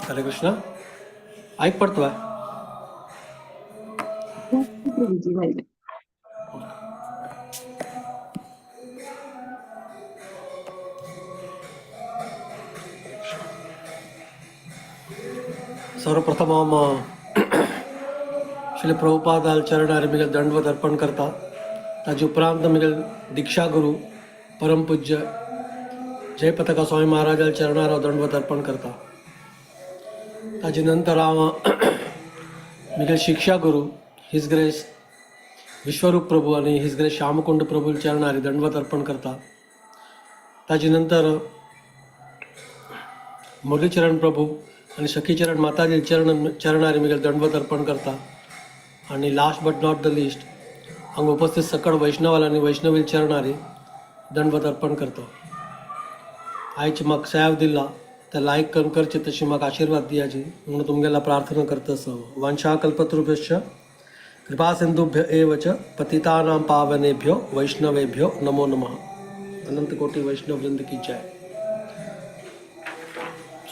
हरे कृष्ण. ऐक पडतोय. प्रभूजी राहिले. सर्वप्रथम श्री प्रभुपाद चरणारे मिगल दंडवत अर्पण करता. ताजे उपरांत मिगल दीक्षा गुरु परमपूज्य जयपताका स्वामी महाराज चरणारा दंडवत अर्पण करता. ताजे नंतर हांव मिगल शिक्षा गुरु हिज ग्रेस विश्वरूप प्रभू आणि हिज ग्रेस श्यामकुंड प्रभू चरणारे दंडवत अर्पण करता. ताजे नंतर मुरलीचरण प्रभू आणि सखीचरण माताजी चरणारे मिगल दंडवत अर्पण करता. आणि last but not the list हांगा उपस्थित सकळ वैष्णवाल आणि वैष्णवी चरणारे दंडवत अर्पण करता. आयचे म्हाका सेव दिला त्या लायक करून करचे तशी म्हाका आशीर्वाद दियाची म्हणून तुमगेला प्रार्थना करतस. वंशा कल्पतरुभ्यश्च कृपा सिंधुभ्य एव च पतितानां पावनेभ्यो वैष्णवेभ्यो नमो नमः. अनंत कोटी वैष्णव वृंद की जय.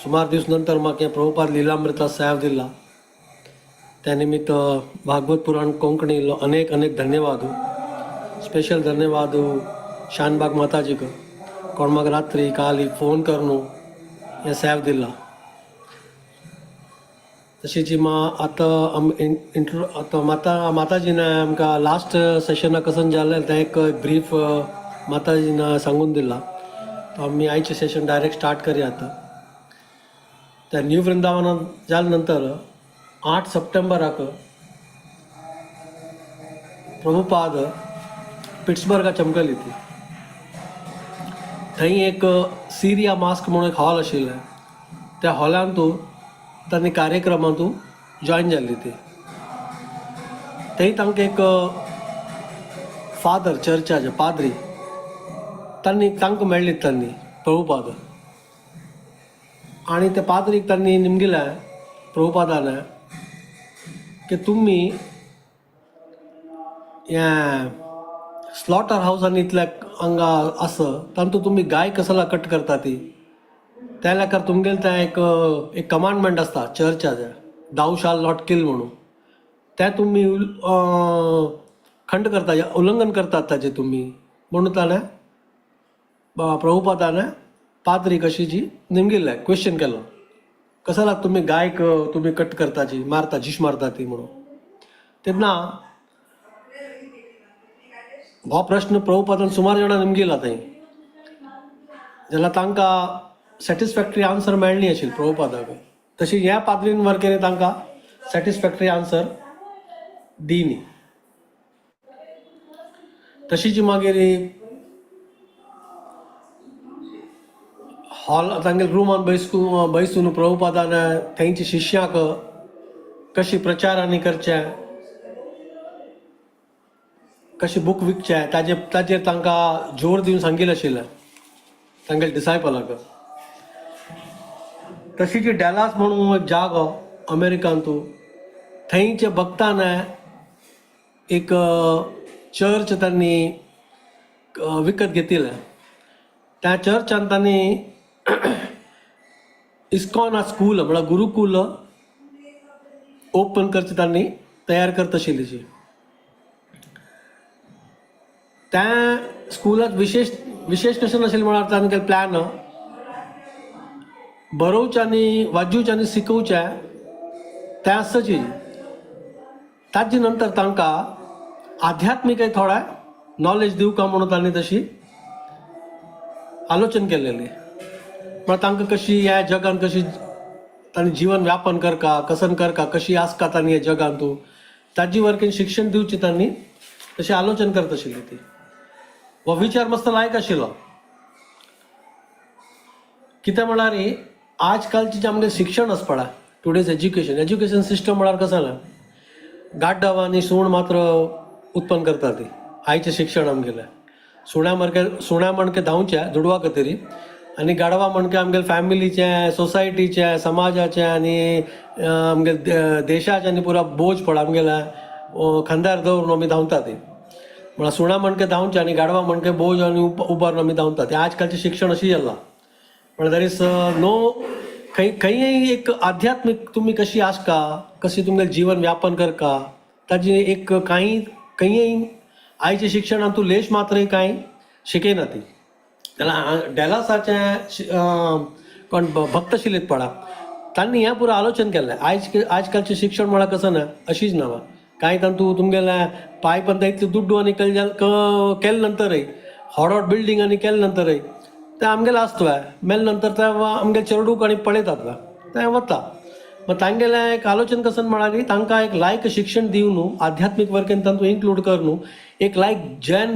सुमार दिवस नंतर म्हाका प्रभुपाद लिलामृता सेव दिला त्यानिमित्त भागवत पुराण कोंकणी अनेक अनेक धन्यवाद. स्पेशल धन्यवाद शानबाग माताजी को कोण म्हाका रात्री काली फोन करून हे सेव दिला. तशीच आतां माताजीन आमकां लास्ट सेशना कसन जालें तें एक ब्रीफ माताजीन सांगून दिला. तो आमी आयचें सेशन डायरेक्ट स्टार्ट करूया. आता त्या न्यू वृंदावन जाले नंतर 8 सप्टेंबराक प्रभुपाद पिट्सबर्गा चमकली ती. थंय एक सिरिया मास्क म्हणून एक हॉल आशिल्लें. त्या हॉलांत तांणी कार्यक्रमांत जॉयन जाल्ली ती. थंय तांकां एक फादर चर्चाचे पाद्री तांकां मेळ्ळी तांणी प्रभुपाद. आणि त्या पाद्रीक तांणी निमगेलें प्रभुपादान की तुमी हें स्लॉटर हावसान इतल्या हांगा आसा तातूंत तुमी गाय कसला कट करता ती त्या लेकार तुमगेलें तें एक कमांडमेंट आसता चर्चाचें दाऊ शाल नॉट किल म्हणून. तें तुमी खंड करता उल्लंघन करतात ताजें तुमी म्हणून ताणें प्रभुपादान पाद्रीक अशी जी निमगेल्लें क्वेश्चन केलो कसला तुमी गायक तुमी कट करताची मारता झीश मारता ती म्हणून. तेन्ना हो प्रश्न प्रभुपादान सुमार जाणां निमगेला थंय जाल्यार तांकां सॅटिस्फॅक्टरी आन्सर मेळ्ळी आशिल्ली प्रभुपादाक. तशी ह्या पाद्रीन वर्गेनी तांकां सॅटिस्फॅक्टरी आन्सर दिनी. तशीच मागीर हॉल तांगे रुमान बैसून प्रभुपादान थंयच्या शिश्यांक कशी प्रचारांनी करचें कशी बूक विकचें ताजेर तांकां जोर दिवन सांगिल्लें आशिल्लें तांगेल्या डिसायपलाक. तशीच डॅलास म्हणून एक जागो अमेरिकांत थंयच्या भक्तान एक चर्च तांणी विकत घेतिल्लें. त्या चर्चान तांणी इस्कॉन स्कूल म्हळ्यार गुरुकूल ओपन करची तांणी तयार करता आशिल्लीची. त्या स्कुलात विशेष कशें नाशिल्लें म्हळ्यार तांणी केलें प्लॅन बरोवचें आनी वाजोवचें आनी शिकोवचें तें आसची. ताजे नंतर तांकां आध्यात्मिक थोडें नॉलेज दिवका म्हणून तांणी तशी आलोचन केलेली. म्हळ्यार तांकां कशी ह्या जगान कशी तांणी जीवन व्यापन करका कसन करका कशी आसता तांणी ह्या जगांत ताजी वरकेन शिक्षण दिवचें तांणी तशें आलोचन करता आशिल्ली ती. हो विचार मस्त लायक आशिल्लो. कितें म्हळ्यार आजकालचें जें आमगेलें शिक्षण आसा पळय टुडेज एज्युकेशन सिस्टम म्हळ्यार कसो जालें गाड्डव आनी सूण मात्र उत्पन्न करता ती. आयचें शिक्षण आमगेलें सुण्या मणके धांवचें दुडवा कतरी आनी गाडवा मणके आमगेले फॅमिलीचें सोसायटीचें समाजाचें आनी आमगेले देशाचें आनी पुरा बोज पळय आमगेलें खांद्यार दवरून आमी धांवता ती. म्हळ्यार सुण्या मणके धांवचें आनी गाडवा मणके बोज आनी उबारून आमी धांवता. तें आजकालचें शिक्षण अशी जालां. म्हळ्यार देर इज नो खंयय एक आध्यात्मिक तुम्ही कशी आसका, कशी तुमगे जीवन व्यापन करका, ताजी एक काही खंयय आयच्या शिक्षणात तूं लेश मात्र कांय शिकयना ती. डॅलासाचे कोण भक्त आशिल्ले पळा, तांणी हें पुरो आलोचन केलें. आजकालचें शिक्षण म्हळ्यार कसं ना, अशीच ना कांय तांतूं तुमगेल्या पांय पंत इतलें दुड्डू आनी केले नंतरय व्हड बिल्डींग आनी केले नंतरय ते आमगेलें आसता मेले नंतर ते आमगे चेडूक आनी पळयतात ते वता. मग तांगेलें एक आलोचन कसं म्हळ्यार तांकां एक लायक शिक्षण दिव न्हू, आध्यात्मिक वर्केन तांतूं इन्क्लूड कर न्हू, एक लायक जैन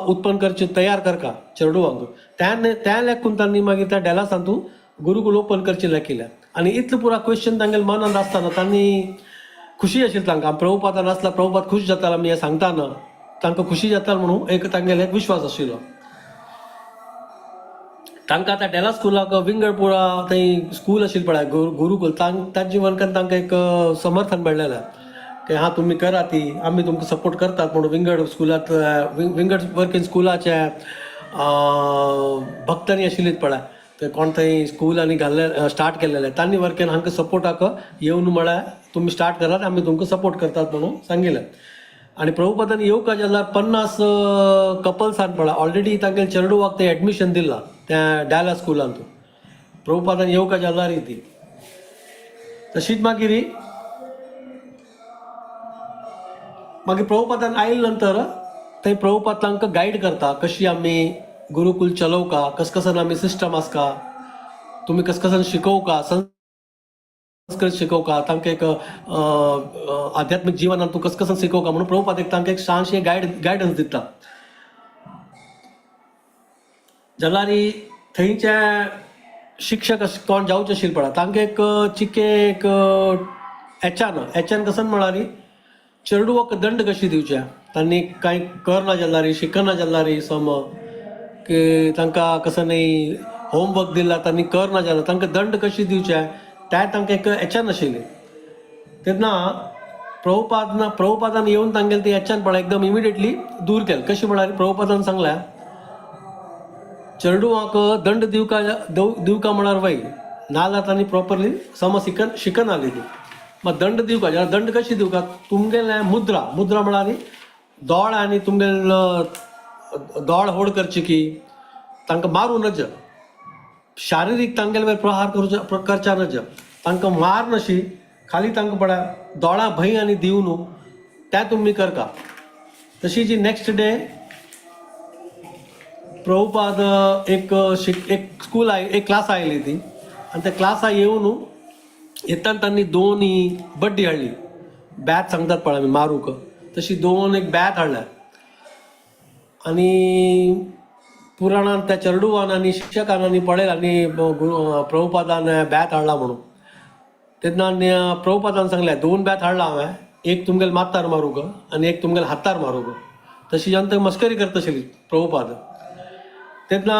उत्पन्न करचे तयार करका चेडूवांक. त्या लेकून तांणी मागीर त्या डॅलासांतू गुरुकुल ओपन करचे लेकिल्या. आनी इतलो पुरा क्वेश्चन तांगेले मनांत आसतना तांणी खुशी आशिल्ली तांकां. प्रभुपादान आसला, प्रभुपाद खुश जातालो आमी हें सांगताना तांकां खुशी जातालो म्हणून एक तांगेलो एक विश्वास आशिल्लो. तांकां आतां डॅला स्कुलाक विंगड पुरा थंय स्कूल आशिल्लें पळय गुरुकुल, तांचे वरकन तांकां एक समर्थन मेळ्ळेलें की हा तुमी करा ती, आमी तुमकां सपोर्ट करतात म्हणून विंगड स्कुलांत विंगड वर्कींग स्कुलाचे भक्तांनी आशिल्लीत पळय ते कोण थंय स्कूल आनी घाल्ले स्टार्ट केलेले तांणी वर्केन हांकां सपोर्टाक येवन म्हळ्यार तुमी स्टार्ट करात, आमी तुमकां सपोर्ट करतात म्हणून सांगिल्लें. आनी प्रभुपादान येवका जाल्यार 50 कपल्सान पळय ऑलरेडी तांगेले चेडूवाक ते एडमिशन दिलां त्या डॅला स्कुलांत. प्रभुपादान येवका जाल्यार ती तशीच मागीर प्रभुपादान आयले नंतर थंय प्रभुपाद तांकां गायड करता कशी आमी गुरुकुल चलोवका, कसं आमी सिस्टम आसका, तुमी कसं शिकोवका, संस्कृत शिकोवका, तांकां एक आध्यात्मिक जिवनांत तूं कसं शिकोवका म्हणून प्रभुपाद एक तांकां एक छानशें गायडन्स दिता. जाल्यार थंयचे शिक्षक कोण जावचे आशिल्ले पळय तांकां एक चिके एक एचान कसं म्हळ्यार चेडूवाक दंड कशी दिवचे, तांणी कांय करना जाल्यार शिकना जाल्यार सम की तांकां कसं न्ही होमवर्क दिला तांणी करना जाल्यार तांकां दंड कशी दिवचे ते तांकां एक एचान आशिल्लें. तेन्ना प्रभुपादान येवन तांगेलें ते एचान पळय एकदम इमिडिएटली दूर केलें. कशें म्हळ्यार प्रभुपादान सांगलें चेडूवाक दंड दिवका म्हळ्यार वय नाल्यार तांणी प्रॉपरली समज शिकना आली ती. मग दंड दिवका जाल्यार दंड कशी दिवका, तुमगेलें मुद्रा म्हळ्यार दोळ आनी तुमगेलो दोळ होड करची की तांकां मारूं नज, शारिरीक तांगेले वयर प्रहार करचा नज, तांकां मार नशी, खाली तांकां पळय दोळा भंय आनी दिव न्हू तें तुमी करका. तशी जी नेक्स्ट डे प्रभुपाद एक स्कूल एक क्लास आयली ती आनी त्या क्लासा येवन येताना तांणी 2 बड्डी हाडली. बॅट सांगतात पळय आमी मारूक, तशी 2 एक बॅट हाडल्या आनी पुराणान त्या चेडूवान आनी शिक्षकान पळयलें आनी प्रभुपादान बॅट हाडला म्हणून. तेन्ना प्रभुपादान सांगलें 2 बॅट हाडला हांवें, एक तुमगेले माथ्यार मारूक आनी एक तुमगेले हातार मारूक. तशी जेन्ना मस्करी करता आशिल्ली प्रभुपाद. तेन्ना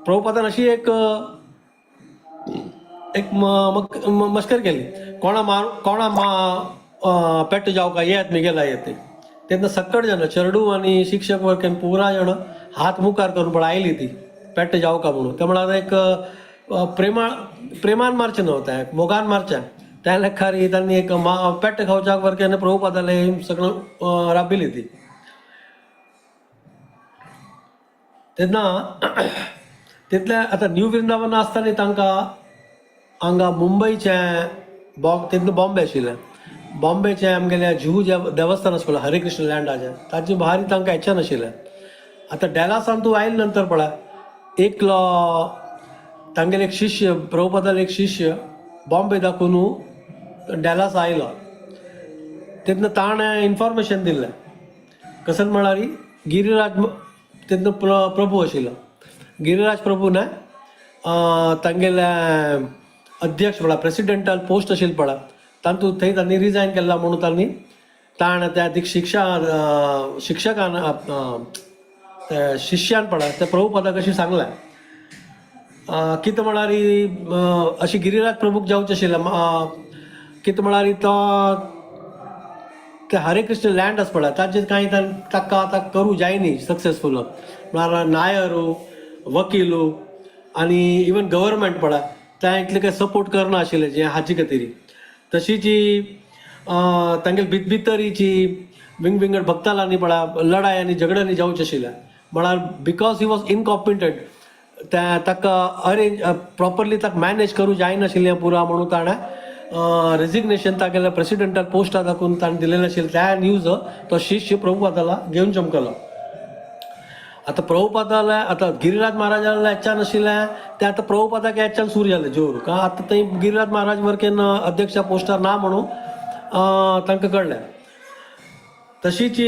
प्रभुपादान अशी एक मस्करी केली, कोणा पेट्ट जावका येत मिगेला येते. तेन्ना सक्कड जाणां चेडू आनी शिक्षक वर्केन पुराय जाणां हात मुखार करून पळय आयली ती पेट्ट जावका म्हणून. ते म्हळ्यार एक प्रेमान मारचें न्हू, तें मोगान मारचें. त्या लेखार तांणी एक पेट्ट खावच्याक वर्केन प्रभुपादाले सगळं राबिली ती. तेन्ना तितले आतां न्यू वृंदावन आसतना तांकां हांगा मुंबयचें तेन्ना बॉम्बे आशिल्लें, बॉम्बेचें आमगेलें जुहू देवस्थान आसा पळय हरे कृष्ण लँडाचें ताचे भारी तांकां हेचें नाशिल्लें. आतां डॅलासान तूं आयले नंतर पळय एक तांगेले एक शिश्य प्रभुपादाले एक शिश्य बॉम्बे दाखोवन डॅलास आयलो. तेन्ना ताणें इन्फॉर्मेशन दिल्लें कसं म्हळ्यार गिरिराज तेन्ना प्रभू आशिल्लो. गिरिराज प्रभून तांगेले अध्यक्ष म्हळ्यार प्रेसिडेंटल पोस्ट आशिल्लें पळय तातूंत थंय तांणी रिजायन केला म्हणून ताणें त्या शिक्षकान शिश्यान पळय त्या प्रभुपादाक अशें सांगलें कितें म्हळ्यार अशी गिरिराज प्रभूक जावचें आशिल्लें. कितें म्हळ्यार तो ते हरे कृष्ण लँड आसा पळय ताजेर कांय ताका आतां करूं जायनी सक्सेसफूल. म्हळ्यार नायरू, वकिलू आनी इवन गव्हर्मेंट पळय त्या इतले काही सपोर्ट करना आशिल्ले जे हाची खातीर तशी जी तांगे भितरीची विंगड भक्तालांनी पळय लढाई आनी झगड्यांनी जावचे आशिल्ले म्हळ्यार बिकॉज ही वॉज इनकॉम्पिटंट ताका अरेंज प्रॉपरली ताका मॅनेज करूं जायनाशिल्लें पुरा म्हणून ताणें रेजिग्नेशन तागेल्या प्रेसिडेंटाक पोस्टा दाखोवन ताणें दिलेलें आशिल्लें त्या न्यूज तो शिश्य प्रभुपादाला घेवन चमकलो. आतां प्रभुपादाला आतां गिरिराज महाराजाला हेच्यान आशिल्लें तें आतां प्रभुपादाक हेच्यान सूर जालें जोर का आतां थंय गिरिराज महाराज वरकेन अध्यक्षा पोस्टार ना म्हणून तांकां कळ्ळें. तशीच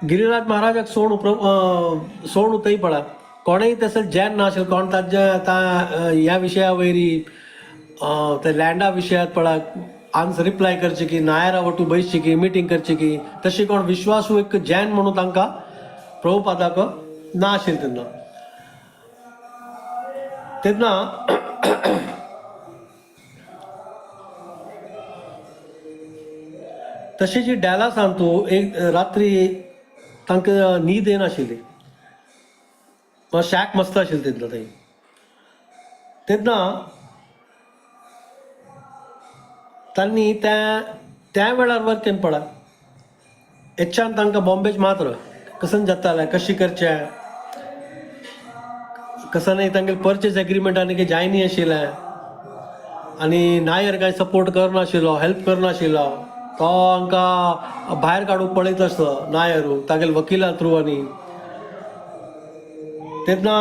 गिरिराज महाराजाक सोडून थंय पळय कोणेय तसं जॅन ना आशिल्लें कोण ह्या विशया वयरी ते लँडा विशयांत पळय आन्सर रिप्लाय करचे की नायरा वटू बसची की मिटींग करची की तशी कोण विश्वासू एक जैन म्हणून तांकां प्रभुपादाक ना आशिल्लें तेन्ना तशी जी डॅलासान तूं एक रात्री तांकां न्हीद येनाशिल्ली शॅक मस्त आशिल्लें तेन्ना थंय तेन्ना तांणी त्या वेळार वर केन्ना पळय हेच्यान तांकां बॉम्बेच मात्र कसन जातालें कशी करचें कसनय तांगे परचेज एग्रीमेंट आनी कितें जायनी आशिल्लें आनी नायर कांय सपोर्ट करनाशिल्लो हेल्प करनाशिल्लो तो हांकां भायर काडूंक पळयत आसलो नायरू तागेले वकिला थ्रू आनी तेन्ना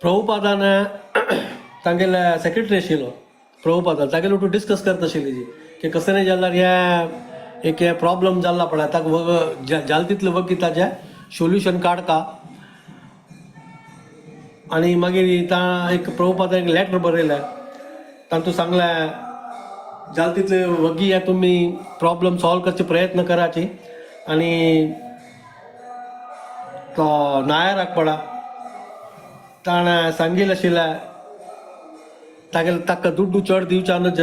प्रभुपादान तांगेले सेक्रेटरी आशिल्लो प्रभुपादा तागेले वटून डिस्कस करता आशिल्ली जी की कसनय जाल्यार एक हे प्रॉब्लम जाल्ला पळय ताका जाल तितले वकील ताचें सोल्युशन काडका आनी मागीर एक प्रभुपादान एक लेटर बरयलें तातूंत सांगलें जाल तितले वगी हे तुमी प्रॉब्लम सॉल्व करचे प्रयत्न कराची आनी तो नायराक पळय ताणें सांगिल्लें आशिल्लें ताका दुड्डू चड दिवच्यानच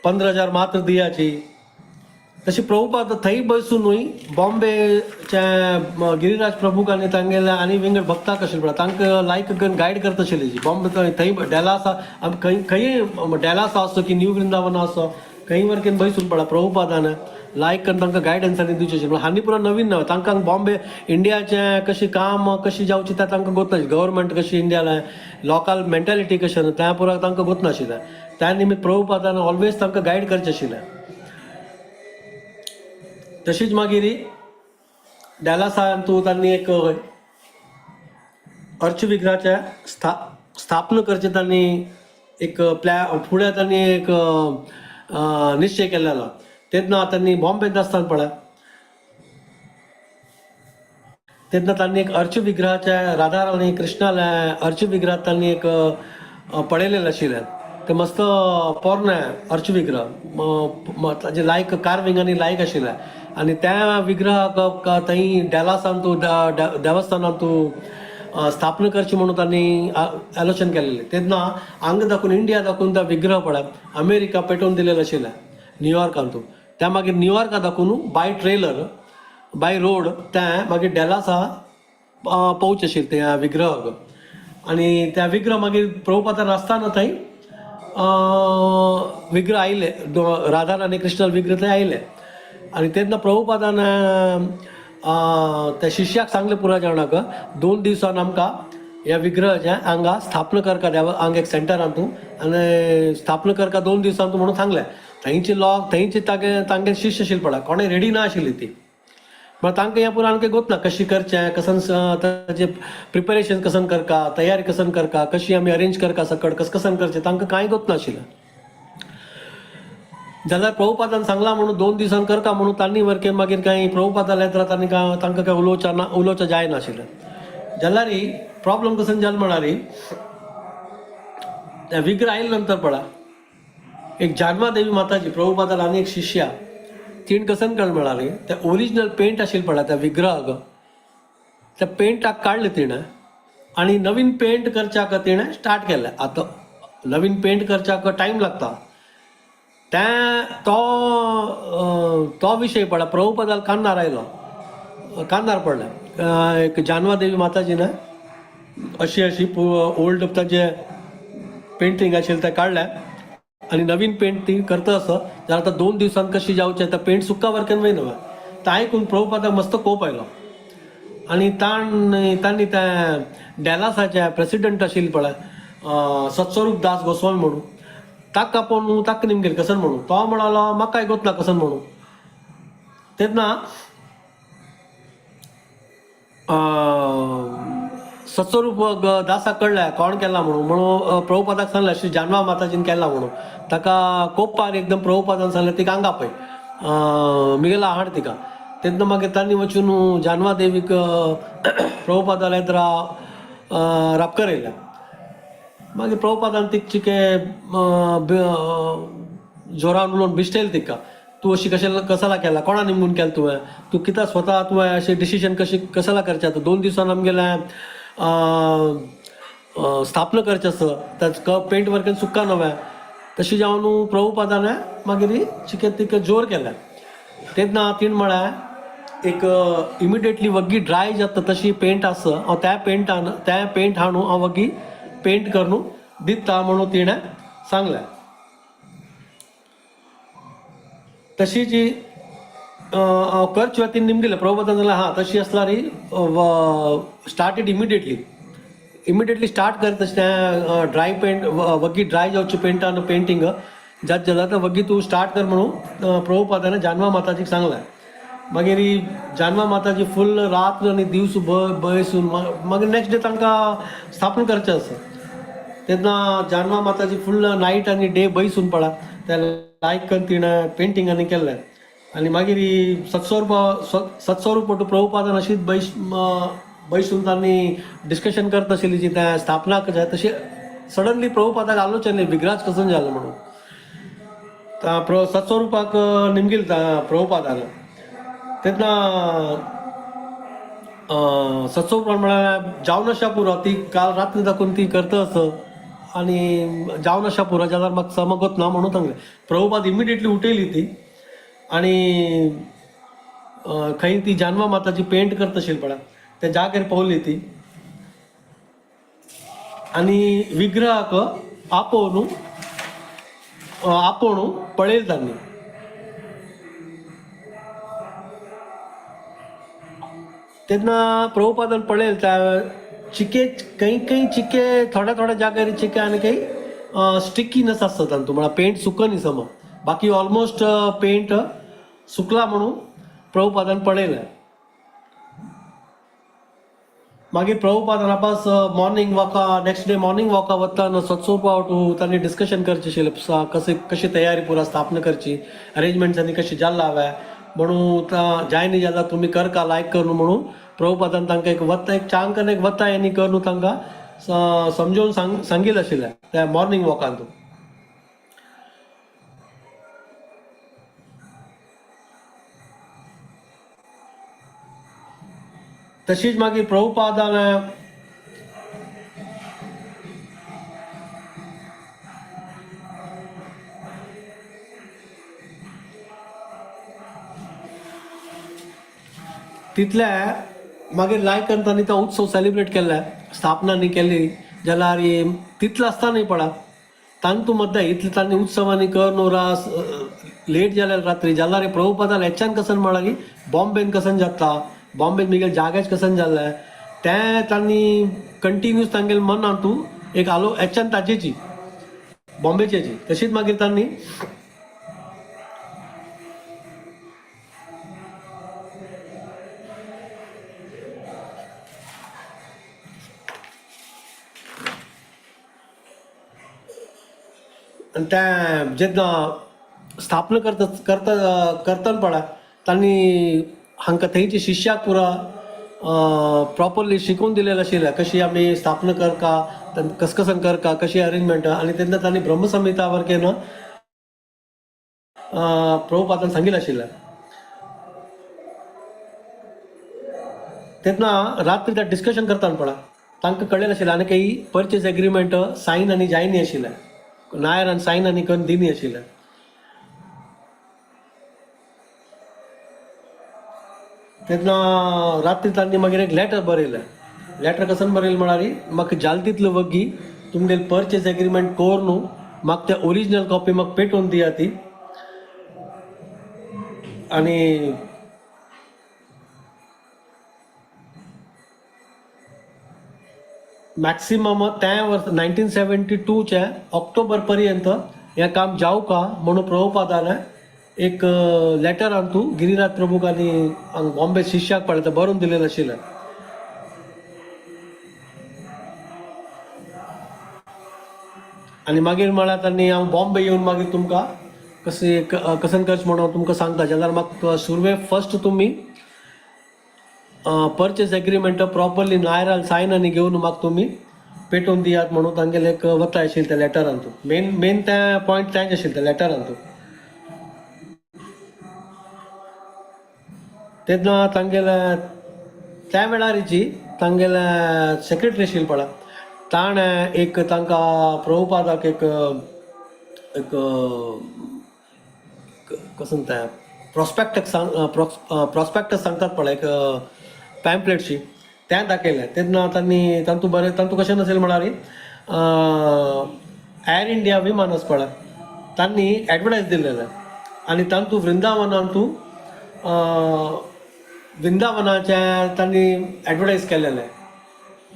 15,000 मात्र दियाची. तशी प्रभुपाद थंय बसूनूय बॉम्बेच्या गिरिराज प्रभूक आनी तांगेले आनी विंगड भक्ताक आशिल्ले पळय तांकां लायक करून गायड करता आशिल्ली जी बॉम्बे थंय डॅलासा खंय डॅलासा आसो की न्यू वृंदावन आसो खंय वरकेन बसून पळय प्रभुपादान लायक करून तांकां गायडन्स आनी दिवचे आशिल्लें. हांणी पुरो नवीन ना तांकां बॉम्बे इंडियाचें कशी काम कशी जावची तें तांकां गोतनाशिल्लें गव्हर्मेंट कशी इंडियाला लोकल मेंटेलिटी कशें त्या पुरो तांकां गोतनाशिल्लें. त्या निमित्त प्रभुपादान ऑलवेज तांकां गायड करचें आशिल्लें. तशीच मागीर डॅलासान तूं तांणी एक अर्चविग्रहाचे स्थापना करचें तांणी एक फुडें तांणी एक निश्चय केल्लो. तेन्ना तांणी बॉम्बेंत आसतना पळय तेन्ना तांणी एक अर्चविग्रहाचे राधा आनी कृष्णाले अर्चविग्रह तांणी एक पळयलेलें आशिल्लें. ते मस्त पोरनें अर्चविग्रह ताजे लायक कार्विंग आनी लायक आशिल्लें आनी त्या विग्रहाक थंय डॅलासान तूं देवस्थानांत तूं स्थापना करची म्हणून तांणी आलोचन केलेलें. तेन्ना हांगा दाखोवन इंडिया दाखोवन तो विग्रह पळय अमेरिका पेटोवन दिलेलो आशिल्लें न्यूयॉर्कांत. त्या मागीर न्यूयॉर्का दाखोवन बाय ट्रेलर बाय रोड तें मागीर डॅलासा पावचे आशिल्लें त्या विग्रहाक आनी त्या विग्रह मागीर प्रभुपादान आसतना थंय विग्रह आयले राधा आनी कृष्ण विग्रह थंय आयले आनी तेन्ना प्रभुपादान त्या शिश्याक सांगलें पुराय जाणाक 2 दिवसान आमकां ह्या विग्रहाचें हांगा स्थापना करता देवा हांगा एक सेंटरान तूं आनी स्थापना करता 2 दिवसान तूं म्हणून सांगलें. थंयचे लोक थंयचे तांगे शिश्य आशिल्ले पळय कोणें रेडी ना आशिल्ली ती म्हळ्यार तांकां ह्या पुरान काही गोत ना कशी करचें कसन ताचें प्रिपेरेशन कसन करता तयारी कसन करता कशी आमी अरेंज करता सकट कसन करचें तांकां कांय गोत नाशिल्लें. जाल्यार प्रभुपादान सांगलां म्हणून 2 दिवसान करता म्हणून तांणी वरकेन मागीर कांय प्रभुपादा येता तांणी तांकां कांय उलोवचें जायनाशिल्लें. जाल्यार प्रॉब्लम कसन जालें म्हळ्यार त्या विग्रह आयले नंतर पळय एक जानमादेवी माताजी प्रभुपादान आनी एक शिश्या तीण कसन कळ्ळें म्हळ्यार ते ओरिजिनल पेंट आशिल्लें पळय त्या विग्रहाक त्या पेंटाक काडलें तिणें आनी नवीन पेंट करच्याक तिणें स्टार्ट केलें. आतां नवीन पेंट करच्याक टायम लागता तो तो विषय पडला प्रभुपदाला कान्नार आयलो कान्नार पडला एक जानवा देवी माताजीन अशी ओल्ड ताजे पेंटिंग आशिल्लें तें काडल्या आणि नवीन पेंट ती करता असं जाल्यार आतां 2 दिवसांत कशी जावचें आतां पेंट सुक्का वरकेन वयना तें आयकून प्रभुपादाक मस्त कोप आयलो आणि तांणी त्या डॅलासाचे प्रेसिडेंट आशिल्ले पळय सत्स्वरूप दास गोस्वामी म्हणून ताका आपोवन ताका निमगेले कसन म्हणून तो म्हणालो म्हाका आयकूत ना कसन म्हणून तेन्ना सत्स्वरूप दासाक कळ्ळें कोण केला म्हणून प्रभुपादाक सांगलें अशी जानवा माताजीन केला म्हणून ताका कोप्पार एकदम प्रभुपादान सांगलें तिका हांगा पळय मिगेला हाड तिका तेन्ना मागीर तांणी वचून जानवा देवीक प्रभुपादाला येद्रा रापकर येयल्या मागीर प्रभुपादान तिका चिके जोरान उलोवन बिश्टेल तिका तू अशी कशाला केला कोणा निमून केला तुवें तू कित्याक स्वता तुवें अशें डिसिशन कशाला करचें आतां 2 दिवसान आमगेलें स्थापना करचें आसा ताका पेंट वर्केन सुक्का नव्या तशी जावन प्रभुपादान मागीर चिकेन तिका जोर केल्या तेन्ना तीण म्हळ्यार एक इमिडिएटली वग्गी ड्राय जाता तशी पेंट आसा हांव त्या पेंट हाडून हांव वग्गी पेंट करून दिता म्हणून तिणें सांगलें तशी जी करची ती निमगेले प्रभुपादान जाल्यार हां तशी आसल्यार स्टार्टेड इमिडिएटली स्टार्ट कर तशें तें ड्राय पेंट वग्गी ड्राय जावची पेंटींग जात जाल्यार वग्गी तूं स्टार्ट कर म्हणून प्रभुपादान जानवा माताजीक सांगलें मागीर जानवा माताजी फूल रात्र आनी दीस बसून मागीर नेक्स्ट डे तांकां स्थापन करचें आसा तेन्ना जानवा माताजी फूल नायट आनी डे बसून पळा त्या लायक करून तिणें पेंटींग आनी केल्लें आनी मागीर सत्स्वरूप प्रभुपादान अशीच बसून तांणी डिस्कशन करता आशिल्ली जी त्या स्थापनाक जाय तशी सडनली प्रभुपादाक आलोचन विग्राज कसन जालें म्हणून सत्स्वरूपाक निमगेल प्रभुपादान तेन्ना सत्स्वरूप म्हळ्यार जावन आसा पुरो ती काल रात्री दाखोवन ती करता आसा आनी जावन आसा पुरो जाल्यार म्हाका समगत ना म्हणून सांगलें प्रभुपाद इमिडिएटली उठयली ती आनी खंय ती जानवा माताची पेंट करता आशिल्ली पळय त्या जाग्यार पावली ती आनी विग्रहाक आपोवन पळयलें तांणी तेन्ना प्रभुपादान पळयलें त्या चिके काही चिके थोड्या जाग्यार चिके आनी काही स्टिकीनेस आसता तांतूं म्हळ्यार पेंट सुकनी समज बाकी ऑलमोस्ट पेंट सुकला म्हणून प्रभुपादान पळयलें मागीर प्रभुपादान आपास मॉर्निंग वॉका नेक्स्ट डे मॉर्निंग वॉका वतना सत्स्वरूपा वटू तांणी डिस्कशन करचें आशिल्लें कशी तयारी पुरा स्थापना करची अरेंजमेंट्स आनी कशी जाल्ला हांवें म्हणून जाय न्ही जाल्यार तुमी करका लायक करून म्हणून प्रभुपादान तांकां एक चांकन एक वता हें करून तांकां समजोवन सांगिल्लें आशिल्लें त्या मॉर्निंग वॉकांत तशीच मागीर प्रभुपादान तितले मागीर लायकन तांणी तो उत्सव सेलिब्रेट केल्ले स्थापना न्ही केल्ली जाल्यार तितलें आसता न्ही पळा तांतू मध्य इतले तांणी उत्सवांनी कर न्हू रास लेट जाल्यार रात्री जाल्यार प्रभुपादान हेच्यान कसन म्हळ्यार बॉम्बेन कसन जाता बॉम्बे मिगेल जाग्याच कसन जाल्लें तें तांणी कंटिन्यूस तांगेलें मन तूं एक आलो हेच्यान ताजेची बॉम्बेचेची तशीच मागीर तांणी तें जेन्ना स्थापना करतना पळय तांणी हांकां थंयच्या शिश्याक पुरा प्रॉपरली शिकून दिलेलें आशिल्लें कशी आमी स्थापना करता कसन करता कशी अरेंजमेंट आनी तेन्ना तांणी ब्रह्मसंहिता वरकेन प्रभुपादान सांगिल्लें आशिल्लें तेन्ना रात्री त्या डिस्कशन करतना पळय तांकां कळलेलें आशिल्लें आनी काही परचेज एग्रीमेंट सायन आनी जायनी आशिल्लें नायर आनी सायन आनी करून दिनी आशिल्लें तेन्ना रात्री तांणी मागीर एक लेटर बरयलें. लेटर कसन बरयलें म्हळ्यार म्हाका जाल तितलो वग्गी तुमगेली परचेस एग्रीमेंट कोर न्हू, म्हाका ते ओरिजिनल कॉपी म्हाका पेटोवन दिया ती. आनी मॅक्सिमम त्या वर्स 1972च्या ऑक्टोबर पर्यंत हें काम जावका म्हणून प्रभुपादान एक लेटर तूं गिरीराज प्रभूक आनी हांगा बॉम्बे शिश्याक पळयता बरोवन दिलेलें आशिल्लें. आनी मागीर म्हळ्यार तांणी हांव बॉम्बे येवन मागीर तुमकां कसन करचें म्हणून हांव तुमकां सांगता. जाल्यार म्हाका सुरवे फर्स्ट तुमी परचेस एग्रीमेंट प्रॉपरली नायराल सायन आनी घेवन म्हाका तुमी पेटोवन दियात म्हणून तांगेले एक वता आशिल्लें त्या लेटरान. मेन त्या पॉयंट तेंच आशिल्लें त्या लेटरान. तेन्ना तांगेले त्या वेळारीची तांगेले सेक्रेटरी आशिल्ले पळय ताणें एक तांकां प्रभुपादाक एक कसन तें प्रॉस्पेक्टस सांगतात पळय एक पॅम्पलेटशी तें दाखयलें. तेन्ना तांतू कशें नाशिल्लें म्हळ्यार एर इंडिया विमान आसा पळय तांणी एडवर्टायज दिलेलें आनी तांतू वृंदावनाचे तांणी एडवर्टायज केलेलें.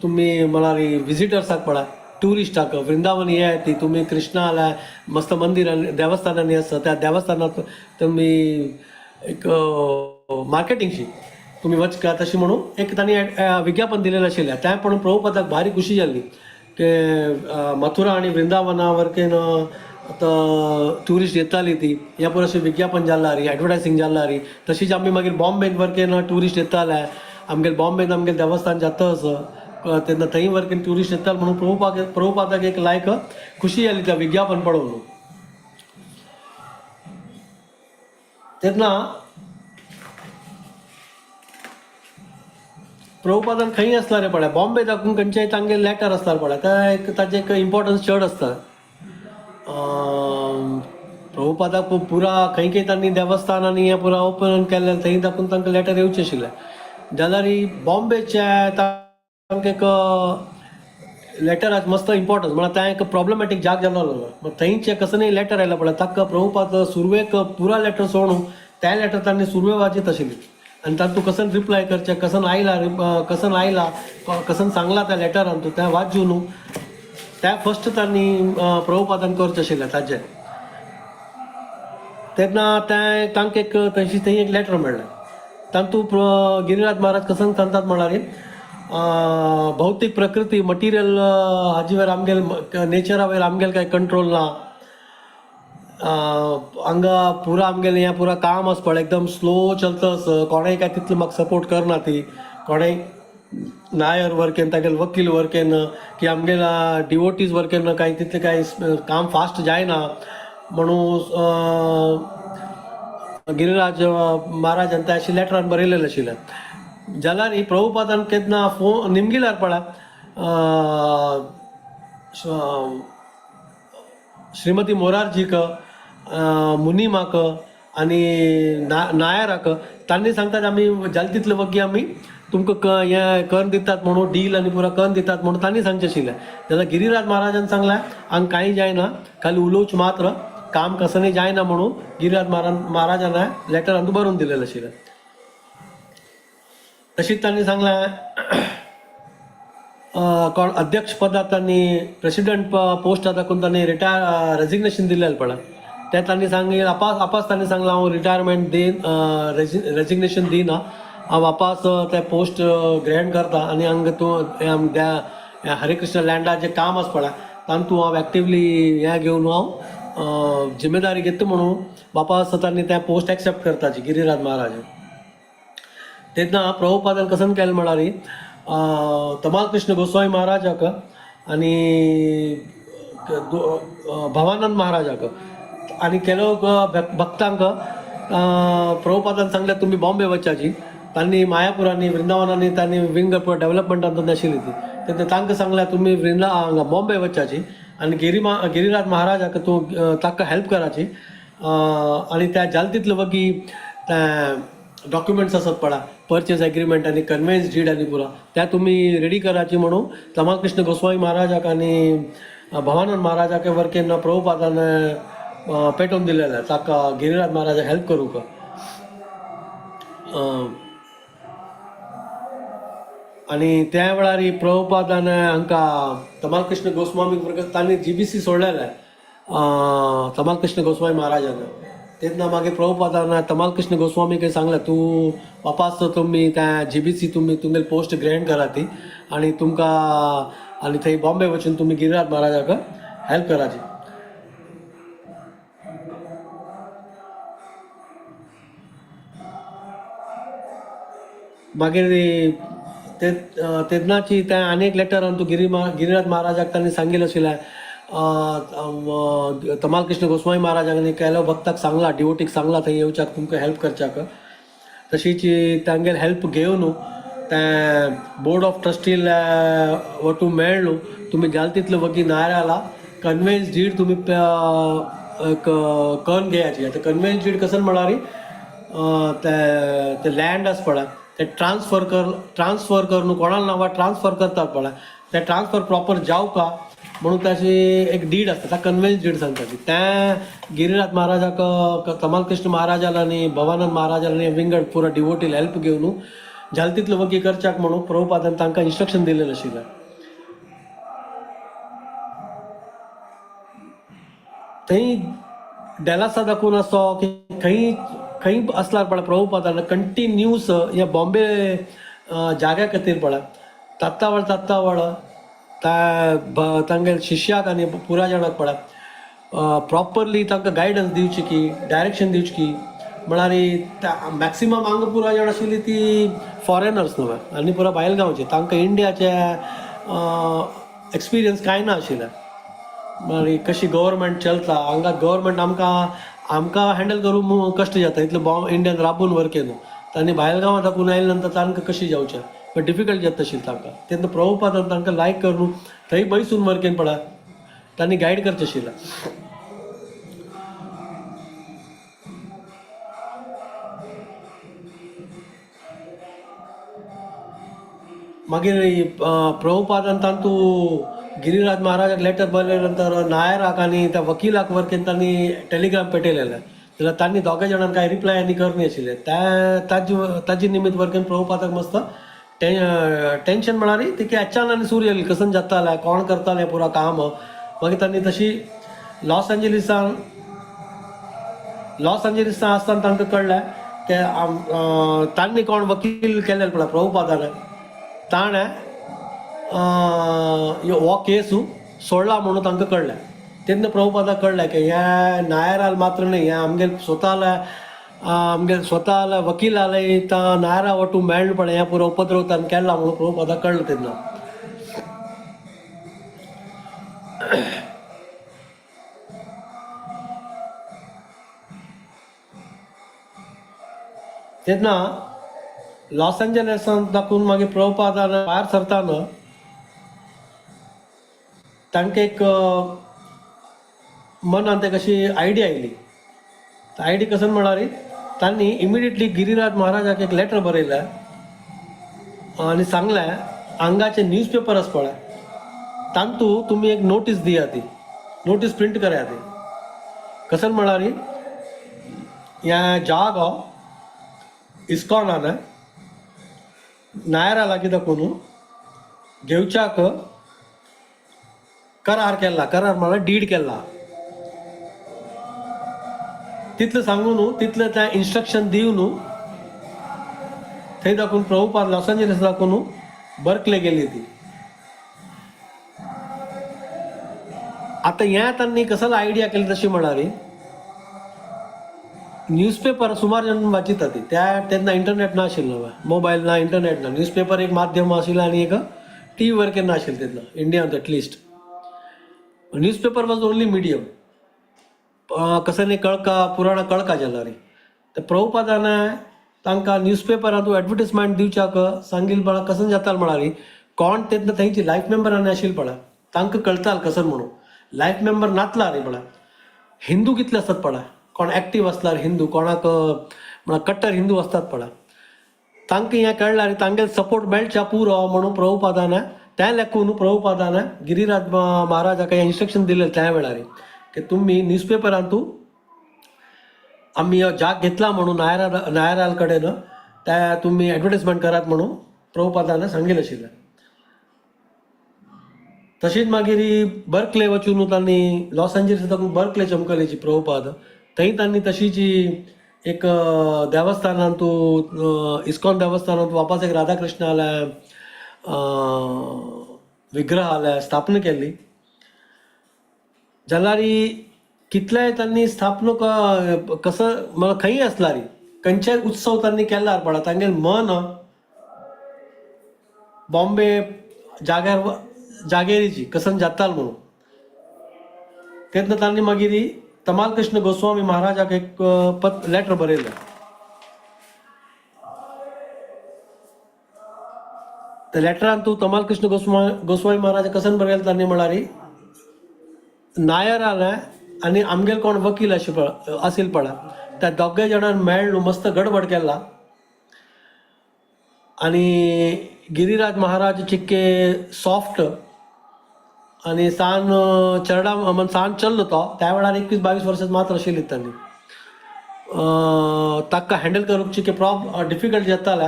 तुमी म्हळ्यार विजिटर्साक पळय ट्युरिस्टाक वृंदावन ये ती तुमी कृष्णा जाल्यार मस्त मंदिर देवस्थानांनी आसा त्या देवस्थानाक तुमी एक मार्केटिंगशी तुमी वचका तशी म्हणून एक तांणी विज्ञापन दिलेलें आशिल्लें. तें पळोवन प्रभुपादाक भारी खुशी जाल्ली की मथुरा आनी वृंदावना वरकेन ट्युरिस्ट येताली ती ह्या पुरो अशें विज्ञापन जाल्ला री एडवर्टायजींग जाल्ला री. तशीच आमी मागीर बॉम्बेन वरकेन ट्युरिस्ट येताले आमगेले बॉम्बेन आमगेलें देवस्थान जाता तेन्ना थंय वरकेन ट्युरिस्ट येताले म्हणून प्रभुपादाक एक लायक खुशी जाली त्या विज्ञापन पळोवन. तेन्ना प्रभुपादान खंय आसला रे पळय बॉम्बे दाखून खंयचेय तांगे लेटर आसता पळय ताजें एक इम्पॉर्टन्स चड आसता. प्रभुपादाक पुरा खंय तांणी देवस्थान आनी हें पुरा ओपन केल्लें थंय दाखून तांकां लेटर येवचें आशिल्लें. जाल्यार बॉम्बेचे तांकां एक लेटराक मस्त इम्पॉर्टन्स म्हळ्यार तें एक प्रॉब्लेमॅटीक जाग जाल्लो थंयचे कसनय लेटर आयला पळय ताका प्रभुपाद सुरवेक पुरा लेटर सोडून त्या लेटर तांणी सुरवे वाचीत आशिल्ली आनी तातूंत कसन रिप्लाय करचें कसन आयला कसन सांगला त्या लेटरान तूं तें वाचून त्या फर्स्ट तांणी प्रभुपादान करचें आशिल्लें ताजें. तेन्ना तांकां एक थंय एक लेटर मेळ्ळें. तातूंत गिरीराज महाराज कसन सांगतात म्हळ्यार भौतीक प्रकृती मटिरियल हाजे वयर आमगेले नेचरा वयर आमगेले कांय कंट्रोल ना. हांगा पुरा आमगेलें हें पुरा काम आसा पळय एकदम स्लो चलतस कोणेय काय तितलो म्हाका सपोर्ट करना ती कोणेय नायर वरकेन तागेले वकील वरकेन की आमगेला डिवोटीज वरकेन कांय तितलें कांय काम फास्ट जायना म्हणून गिरीराज महाराजान त्या अशें लेटरान बरयलेलें आशिल्लें. जाल्यार ही प्रभुपादान केन्ना फोन निमगिल्यार पळय श्रीमती मोरारजीक मुनिमाक आनी नायराक तांणी सांगतात आमी जाल तितले वग्गी आमी तुमकां हें करून दितात म्हणून डील आनी पुरा करून दितात म्हणून तांणी सांगचें आशिल्लें. जाल्यार गिरीराज महाराजान सांगलें हांगा कांय जायना खाली उलोवचें मात्र काम कसनय जायना म्हणून गिरीराज महाराजान लेटरान बरोवन दिलेलें आशिल्लें. तशीच तांणी सांगलें कोण अध्यक्ष पदाक तांणी प्रेसिडेंट पोस्टा दाखोवन तांणी रेजिग्नेशन दिलेलें पळय तें तांणी सांगलें आपास तांणी सांगलें हांव रिटायरमेंट रेजिग्नेशन दिना हांव वापस तें पोस्ट ग्रहण करता आनी हांगा तूं हरे कृष्ण लँडार जें काम आसा पळय तातूंत हांव एक्टिवली हें घेवन हांव जिम्मेदारी घेता म्हणून वापस तांणी तें पोस्ट एक्सेप्ट करताची गिरीराज महाराज. तेन्ना प्रभुपादान कसन केलें म्हळ्यार तमाल कृष्ण गोस्वामी महाराजाक आनी भवानंद महाराजाक आनी केलो भक्तांक प्रभुपादान सांगलें तुमी बॉम्बे वचपाची. तांणी मायापुरांनी वृंदावनांनी तांणी विंग डेव्हलपमेंटान आशिल्ली ती तेन्ना तांकां सांगलें तुमी हांगा बॉम्बे वचपाची आनी गिरीराज महाराजाक तूं ताका हेल्प कराची आनी त्या जाल तितले वगी डॉक्युमेंट्स असत पडा परचेस एग्रीमेंट आणि कन्व्हेन्स डीड आणि पुरा त्या तुम्ही रेडी करायची म्हणून तमाल कृष्ण गोस्वामी महाराजाक आणि भवानंद महाराजाक वरकेन प्रभुपादान पेटवून दिलेलं आहे ताका गिरिराज महाराजा हेल्प करू का आणि त्या वेळार प्रभुपादान हांकां तमाल कृष्ण गोस्वामी तांणी GBC सोडलेलं आहे तमाल कृष्ण गोस्वामी महाराजान तेन्ना मागीर प्रभुपादान तमाल कृष्ण गोस्वामी काही सांगलें तूं वापस तुम्ही त्या GBC तुम्ही तुमगेली पोस्ट ग्रँड करा ती आणि तुमकां आणि थंय बॉम्बे वचून तुम्ही गिरिराज महाराजाक हेल्प कराची मागीर तेन्नाची त्या आनी एक लेटर तू गिरिराज महाराजाक तांणी सांगिल्लें आशिल्लें तमाल कृष्ण गोस्वामी महाराजांनी केलो भक्ताक सांगला डिवोटीक सांगला थंय येवच्याक तुमकां हेल्प करच्याक तशीच तांगेली हेल्प घेवन त्या बोर्ड ऑफ ट्रस्टीला वटून मेळ्ळू तुम्ही जाल तितले वगी नायराला कन्व्हेन्स डीड तुम्ही करून घेयाची आता कन्व्हेन्स डीड कसं म्हळ्यार ते लँड आस पळय ते ट्रान्सफर करून कोणाला नांवार ट्रान्सफर करतात पळय ते ट्रान्सफर प्रॉपर जावका म्हणून त्याची एक डीड असता त्या कन्व्हेन्स डीड सांगता ती त्या गिरिराज महाराजाक तमाल कृष्ण महाराजाला आणि भवानंद महाराजाला आणि विंगड पुरा डिवोटीला हेल्प घेवन जाल तितले वगी करच्याक म्हणून प्रभुपादान तांकां इन्स्ट्रक्शन दिलेलें आशिल्लें थंय डेलासा दाखवून असो की खंय असल्यार पळय प्रभुपादान कंटिन्यूस ह्या बॉम्बे जाग्या खातीर पळय तात्तावळ तांगे शिश्याक आनी पुरा जाणाक पळय प्रॉपरली तांकां गायडन्स दिवची की डायरेक्शन दिवची की म्हळ्यार मॅक्सिमम हांगा पुरा जाण आशिल्ली ती फॉरेनर्स न्हय आनी पुरा भायल गांवचे तांकां इंडियाचे एक्सपिरियन्स कांय ना आशिल्लें म्हळ्यार कशी गव्हर्मेंट चलता हांगा गव्हर्मेंट आमकां हँडल करूंक कश्ट जाता इतलें इंडियान राबून वर्क न्हू तांणी भायल गांवांत दाखून आयले नंतर तांकां कशी जावचें पण डिफिकल्ट जाता आशिल्लें तांकां तेन्ना प्रभुपादान तांकां लायक करून थंय बसून वर्केन पळय तांणी गायड करचें आशिल्लें मागीर प्रभुपादान तांतू गिरिराज महाराजाक लेटर बरयले नंतर नायराक आनी त्या वकिलाक वरकेन तांणी टेलिग्राम पेटयलेलें जाल्यार तांणी दोगांय जाणांक कांय रिप्लाय आनी करनी आशिल्लें ताजी निमित्त वरकेन प्रभुपादाक मस्त टेन्शन म्हळ्यार ती की अचानक आनी सूर येयली कसन जातालें कोण करतालें पुरा काम मागीर तांणी तशी लॉस एंजलिसान आसतना तांकां कळ्ळें की तांणी कोण वकील केलें पळय प्रभुपादान ताणें हो केस सोडला म्हणून तांकां कळ्ळें तेन्ना प्रभुपादाक कळ्ळें की ह्या नायराल मात्र न्ही ह्या आमगे स्वता वकील आले नायरा वटून मेळ्ळें पळय हें पुरो उपद्रव ताणें केला म्हणून प्रभुपादाक कळ्ळें तेन्ना लॉस एंजलिसांत दाखवून मागीर प्रभुपादान भायर सरताना तांकां एक मनांत एक अशी आयडिया आयली आयडिया कसं म्हळ्यार तांणी इमिडिएटली गिरिराज महाराजाक एक लेटर बरयलें आनी सांगलें हांगाचे न्यूजपेपर आसा पळय तांतू तुमी एक नोटीस दिया ती नोटीस प्रिंट करात ती कसं म्हळ्यार ह्या जागो इस्कॉनान नायरा लागीं दाखोवन घेवच्याक करार म्हळ्यार डीड केला तितलें सांगून तितलें त्या इन्स्ट्रक्शन दिवन थंय दाखोवन प्रभुपाद लॉस एंजलिस दाखोवन बर्कले गेली ती आतां हें तांणी कसलो आयडिया केली तशी म्हळ्यार न्यूजपेपर सुमार जण वाचिता ती तेन्ना इंटरनेट नाशिल्लो मोबायल ना इंटरनेट ना न्यूजपेपर एक माध्यम आशिल्लें आनी एक TV वरकेन नाशिल्लें तेन्ना इंडियान at least newspaper was only medium कसं न्ही पुराणां कळका जाल्यार तर प्रभुपादान तांकां न्यूजपेपरांत एडवर्टिजमेंट दिवच्याक सांगिल्लें पळय कसं जातालें म्हळ्यार कोण तेन्ना थंयची लायफ मेंबर आनी आशिल्ले पळय तांकां कळटालें कसं म्हणून लायफ मेंबर नातला रे पळय हिंदू कितले आसतात पळय कोण एक्टीव आसल्यार हिंदू कोणाक म्हणल्यार कट्टर हिंदू असतात पळय तांकां हें कळल्यार तांगेलो सपोर्ट मेळच्या पुरो म्हणून प्रभुपादान त्या लेकून प्रभुपादान गिरिराज महाराजाक इन्स्ट्रक्शन दिले त्या वेळार की तुम्ही न्यूजपेपरांतू आम्ही जाग घेतला म्हणून नायराल कडेन त्या तुम्ही ॲडव्हर्टायजमेंट करात म्हणून प्रभुपादान सांगिल्लें आशिल्लें. तशीच मागीर बर्कले वचून तांणी लॉस एंजल्स तातूंत बर्कले चमकलेची प्रभुपाद थंय तांणी तशीची एक देवस्थानांतू इस्कॉन देवस्थानांत वापस एक राधाकृष्ण विग्रहालय स्थापना केल्ली. जाल्यार कितलेय तांणी स्थापनूक कसं म्हळ्यार खंय आसल्यार खंयचेय उत्सव तांणी केल्यार पळय तांगेलें मन बॉम्बे जागेरीची कसन जाताल म्हणून तेन्ना तांणी मागीर तमाल कृष्ण गोस्वामी महाराजाक एक लेटर बरयलें. त्या लेटरान तूं तमाल कृष्ण गोस्वामी महाराज कसन बरयलें तांणी म्हळ्यार नायर आनी आमगेले कोण वकील आशिल पळय त्या दोगय जाणांनी मेळून मस्त गडबड केला आनी गिरिराज महाराज चिक्के सॉफ्ट आनी सान चरडा सान चल्लो तो त्या वेळार 21-22 वर्सां मात्र आशिल्ली तांणी ताका हँडल करूंक चिक्के डिफिकल्ट जाताले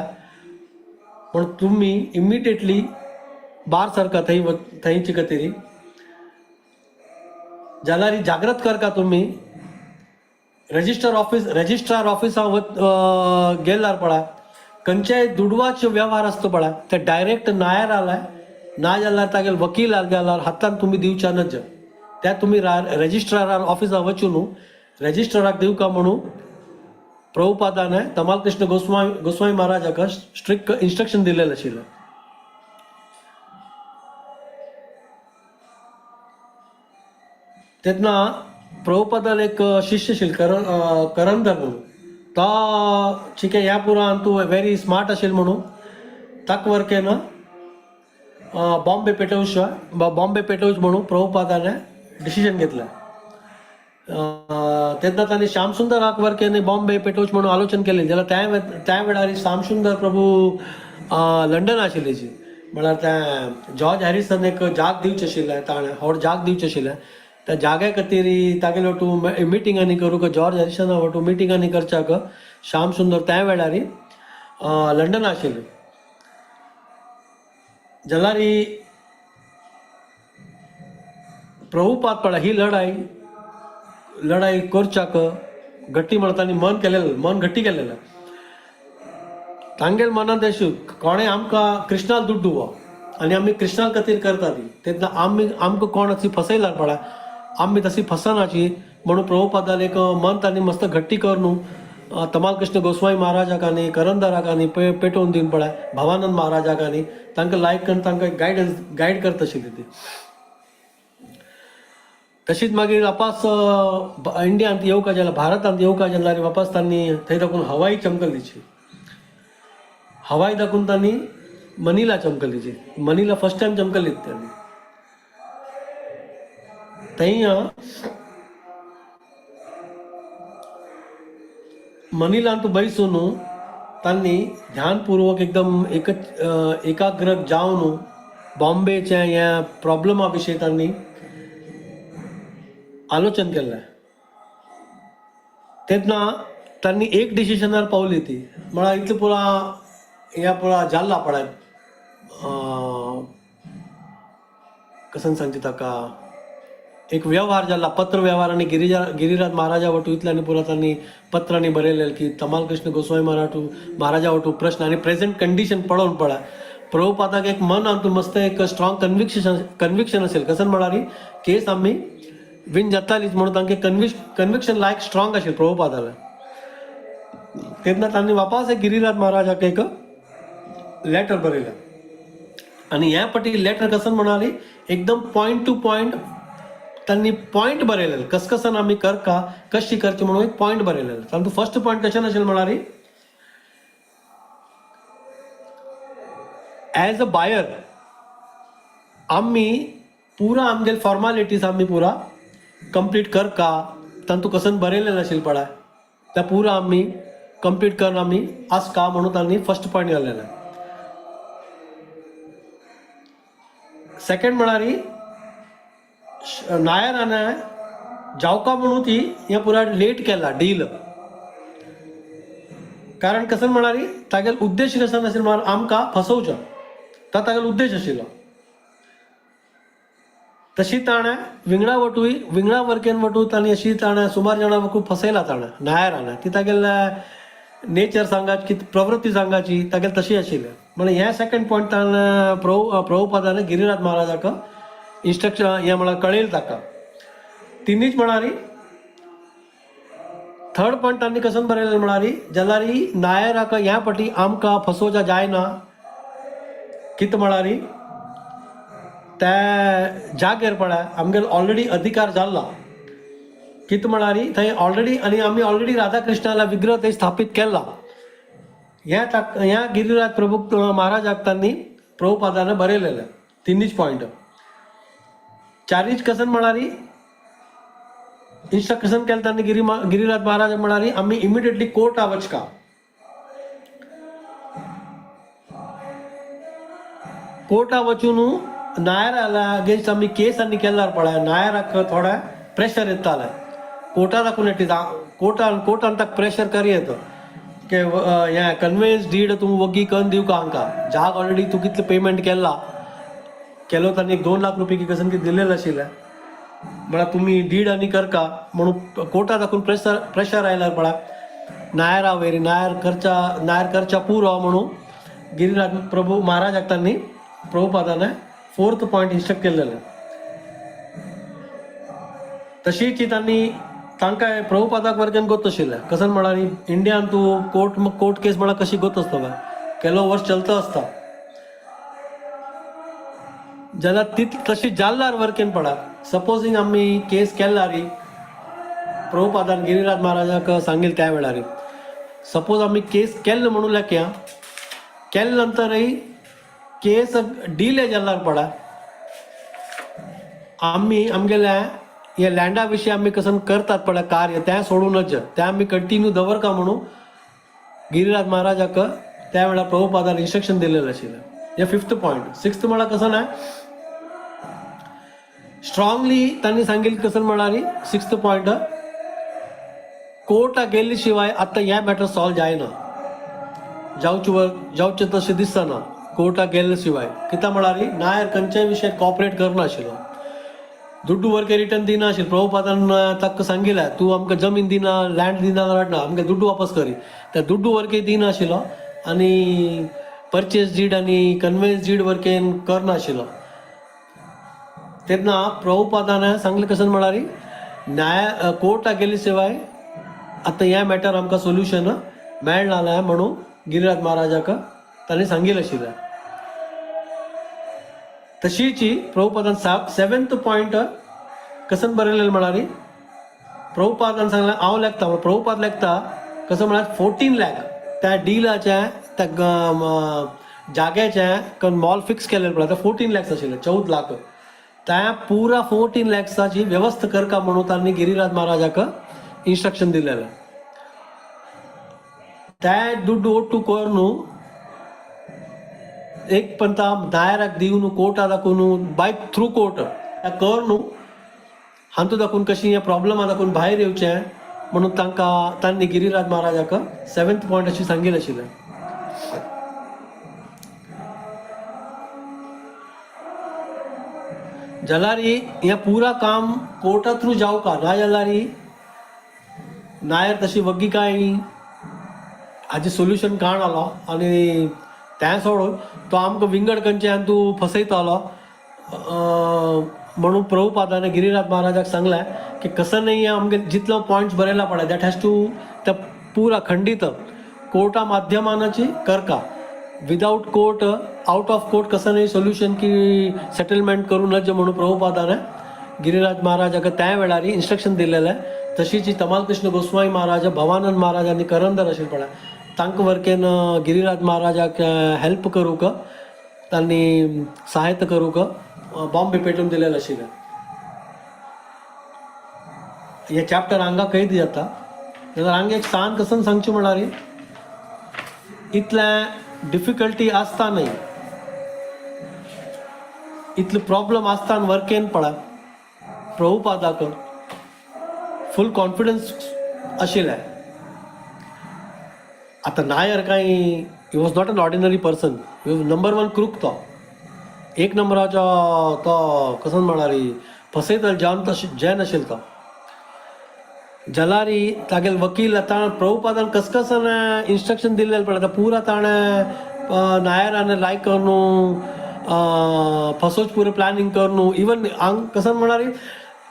पूण तुमी इमिडिएटली भार सरका थंय चिकतेरी जाल्यार जागृत करका तुमी रजिस्ट्रार ऑफिसां गेल्यार पळय खंयचेय दुडवाचे व्यवहार आसता पळय ते डायरेक्ट नायर आलाय ना जाल्यार तागेले वकील गेल्यार हातान तुमी दिवच्या नज त्या तुमी रजिस्ट्रार ऑफिसां वचून रजिस्ट्राराक दिवका म्हणून प्रभुपादान तमाल कृष्ण गोस्वामी महाराजाक स्ट्रिक्ट इन्स्ट्रक्शन दिलेलें आशिल्लें. तेन्ना प्रभुपादान एक शिष्य आशिल्लो करंदर म्हणून तो चिके ह्या पुरान तूं व्हेरी स्मार्ट आशिल्लो म्हणून ताका वरकेन बॉम्बे पेटवूच म्हणून प्रभुपादान डिसिजन घेतलें. तेन्ना तांणी श्यामसुंदराक वरकेन बॉम्बे पेटवूच म्हणून आलोचन केलें जाल्यार त्या वेळार श्यामसुंदर प्रभू लंडन आशिल्लीची म्हळ्यार त्या जॉर्ज हॅरिसन एक जाग दिवचें आशिल्लें ताणें व्हड जाग दिवचें आशिल्लें त्या जाग्या खातीर तागेले वटू मिटिंगांनी करूंक जॉर्ज हॅरिसना वटू मिटिंगांनी करच्याक श्यामसुंदर त्या वेळार लंडन आशिल्लें. जाल्यार प्रभुपाद पळय ही लढाई करच्याक गट्टी म्हणून तांणी मन गट्टी केलेलें तांगेले मनांत अशें कोणें आमकां कृष्णाल दूड दिवो आनी आमी कृष्णाल खातीर करता ती तेन्ना आमकां कोण अशी फसयल्यार पळय आमी तशी फसनाची म्हणून प्रभुपादान एक मन तांणी मस्त गट्टी करून तमाल कृष्ण गोस्वामी महाराजाक आनी करंदराक आनी पेटोवन दिवन पळय भवानंद महाराजाक आनी तांकां लायक करून तांकां गायड करता आशिल्ली ती. तशीच मागीर वापस इंडियांत येवका जाल्यार भारतांत येवका जाल्यार वापस तांणी थंय दाखून हवाई चमकलीची हवाई दाखून तांणी मनिला चमकलीची मनिला फर्स्ट टायम चमकली तांणी थंय मनिलांत बैसून तांणी ध्यानपूर्वक एकदम एकाग्र जावन बॉम्बेच्या ह्या प्रॉब्लमा विशीं तांणी आलोचन केलें. तेन्ना तांणी एक डिसिशनार पावली ती म्हळ्यार इतलें पुरा जाल्ला पळय कसन सांगचे ताका एक व्यवहार जाल्ला पत्र व्यवहार आनी गिरिराज महाराजा वटू इतल्यानी पुरा तांणी पत्रांनी बरयलें की तमाल कृष्ण गोस्वामी महाराजा वटू प्रश्न आनी प्रेझेंट कंडिशन पळोवन पळय प्रभुपादाक एक मन आमचो मस्त एक स्ट्रॉंग कन्विक्शन असेल कसन म्हळ्यार केस आमी विन जातालीच म्हणून तांचे कन्विक्शन लायक स्ट्रॉंग आशिल्लें प्रभुपादाला. तेन्ना तांणी वापस एक गिरिराज महाराजाक एक लेटर बरयलें आनी ह्या फाटी लेटर कसन म्हणाली एकदम पॉयंट टू पॉयंट तांणी पॉयंट बरयलेले कसन आमी करका कशी करची म्हणून एक पॉयंट बरयलेले. तांचो फर्स्ट पॉयंट कशें आशिल्लें म्हळ्यार एज अ बायर आमी पुरा आमगेले फॉर्मालिटीज आमी पुरा कंप्लीट करका तांतू कसन बरयलेलें आशिल्लें पळय त्या पुरा आमी कंप्लीट करून आम्ही आज का म्हणून त्यांनी फर्स्ट पॉईंट घालेला आहे. सेकंड म्हणारी नायराने जावका म्हणून ती हे पुरा लेट केला डील. कारण कसं म्हणारी तागेल उद्देश कसं नसेल म्हणार आमका फसवच्या तर तागेल उद्देश आशिल्लो. तशी ताणें विंगडा वर्केन वटू ताणी अशी ताणें सुमार जाणां खूप फसयला ताणें नायरान ती तागेल नेचर सांगाची की प्रवृत्ती सांगाची तागेल तशी आशिल्ली. म्हणजे हे सेकंड पॉईंट ताणें प्रभुपादाने गिरिराज महाराजाक इन्स्ट्रक्शन हें म्हळ्यार कळयलें ताका. तिनीच म्हणारी थर्ड पॉईंट तांणी कसं बरयलें म्हणारी जाल्यार नायराक ह्या फाटी आमकां फसोवच्या जायना. कित म्हणारी त्या जागेर पळय आमगेलो ऑलरेडी अधिकार जाल्ला. कित म्हणारी थंय ऑलरेडी आनी आमी ऑलरेडी राधाकृष्णाला विग्रह थंय स्थापीत केला. ह्या गिरिराज प्रभू महाराजाक तांणी प्रभुपादान बरयलेलें तिनीच पॉईंट. चारीच कसन म्हणारी इन्स्ट्रक्शन केलें तांणी गिरिराज महाराजाक म्हणारी आमी इमिडिएटली कोर्टा वचका. कोर्टा वचून नायरा अगेन्स्ट आमी केस आनी केल्यार पळय नायराक थोडे प्रेशर येताले. कोर्टा दाखून येते कोर्टान ताका प्रेशर करी येता की हें कन्वेन्स डीड तूं वगी करून दिवं का हांकां जाग ऑलरेडी तूं कितले पेमेंट केलो तांणी एक 2 लाख रुपये कसं कितें दिलेलें आशिल्लें म्हळ्यार तुमी डीड आनी करका म्हणून कोर्टा दाखून प्रेशर आयल्यार पळय नायरा वयरी नायर करच्या पुरो म्हणून गिरिराज प्रभू महाराजाक तांणी प्रभुपादाने फोर्थ पॉईंट इन्स्ट्रक्ट केलेलें. तशीच तांणी तांकां प्रभुपादाक वर्केन गोत आशिल्लें कसं म्हणारी इंडियान तूं कोर्ट केस म्हळ्यार कशी गोत आसता काय केलो वर्स चलता आसता जाल्यार ती तशी जाल्ल्यार वर्केन पळय सपोजींग आमी केस केल्यार प्रभुपादान गिरिराज महाराजाक सांगिल्लें त्या वेळार सपोज आमी केस केल्लो म्हणून लेख्या केले नंतरय केस डिले जाल्यार पळय आमी आमगेल्या हे लँडा विशीं आमी कसं करतात पळय कार्य तें सोडूनच तें आमी कंटिन्यू दवरका म्हणून गिरिराज महाराजाक त्या वेळार प्रभुपादान इन्स्ट्रक्शन दिलेलें आशिल्लें. हे फिफ्थ पॉईंट. सिक्स्थ म्हळ्यार कसं ना स्ट्रॉंगली तांणी सांगिल्लें कसं म्हळ्यार सिक्स्थ पॉईंट कोर्टाक गेल्ले शिवाय आतां हे मॅटर सॉल्व जायना जावचें तशें दिसना कोर्टाक गेल्ले शिवाय. कित्याक म्हळ्यार नायर खंयच्याय विशयान कॉपरेट करनाशिल्लो दुड्डू वर्के रिटर्न दिना आशिल्लो. प्रभुपादान ताका सांगिल्लें तूं आमकां जमीन दिना लँड दिना रडना आमकां दुड्डू वापस करी. त्या दुड्डू वर्के दिना आशिल्लो आनी परचेस डीड आनी कन्वेन्स डीड वर्केन करनाशिल्लो. तेन्ना प्रभुपादान सांगलें कसं म्हळ्यार कोर्टाक गेल्ले शिवाय आतां हे मॅटर आमकां सोल्युशन मेळना म्हणून गिरिराज महाराजाक तांणी सांगिल्लें आशिल्लें. तशीच प्रभुपादान सेवेंथ पॉईंट कसं बरयलेलें म्हळ्यार प्रभुपादान सांगलें हांव लेखता प्रभुपाद लेखता कसं म्हळ्यार 14 लाख त्या डीलाचें त्या जाग्याचें मॉल फिक्स केलेलें पळय ते 14 लॅक्स आशिल्ले 14 लाख. त्या पुरा 14 लॅक्साची व्यवस्था करता म्हणून तांणी गिरिराज महाराजाक इन्स्ट्रक्शन दिलेलें. ते दुड्डू ओट्टू कर न्हू एक पंता नायराक दिवन कोर्टा दाखोवन बाय थ्रू कोर्ट कर न्हू हातूंत दाखोवन कशी हे प्रॉब्लमा दाखोवन भायर येवचें म्हणून तांणी गिरिराज महाराजाक सेवेंथ पॉईंट अशी सांगिल्लें आशिल्लें. जाल्यार हें पुरा काम कोर्टा थ्रू जावका ना जाल्यार नायर तशी वग्गी काय हाजें सोल्युशन काडलो आनी तें सोडून तो आमकां विंगड खंयच्यान तूं फसयतालो म्हणून प्रभुपादान गिरिराज महाराजाक सांगलें की कसं नाही आमगे जितलो पॉयंट्स बरयला पळय दॅट हॅज टू ते पुरा खंडीत कोर्टा माध्यमानाची करका without court out of court कसं नाही सोल्युशन की सेटलमेंट करू नज म्हणून प्रभुपादान गिरिराज महाराजाक त्या वेळार इन्स्ट्रक्शन दिलेलें. तशीच तमालकृष्ण गोस्वामी महाराज भवानंद महाराज आनी करंदर आशिल्ले पळय तांकां वर्केन गिरिराज महाराजाक हेल्प करूंक तांणी सहायता करूंक बॉम्बे पेटोवन दिलेलें आशिल्लें. हे चॅप्टर हांगा कैद जाता जाल्यार हांगा एक सांग कसं सांगचें म्हळ्यार इतल्या डिफिकल्टी आसतानय इतले प्रॉब्लम आसताना वर्केन पळय प्रभुपादाक फुल कॉन्फिडन्स आशिल्लें. आतां नायर काय he was not an ordinary person, he was number one crook. तो एक नंबराचो तो कसो म्हळ्यार फसयतलो जॅन आशिल्लो तो. जाल्यार तागेले वकील ताणें प्रभुपादान कसकसन इन्स्ट्रक्शन दिल्लें पळय पुरा ताणें नायरान लायक कर न्हू फसोवच पुरो प्लॅनिंग कर न्हू. इवन हांग कसो म्हळ्यार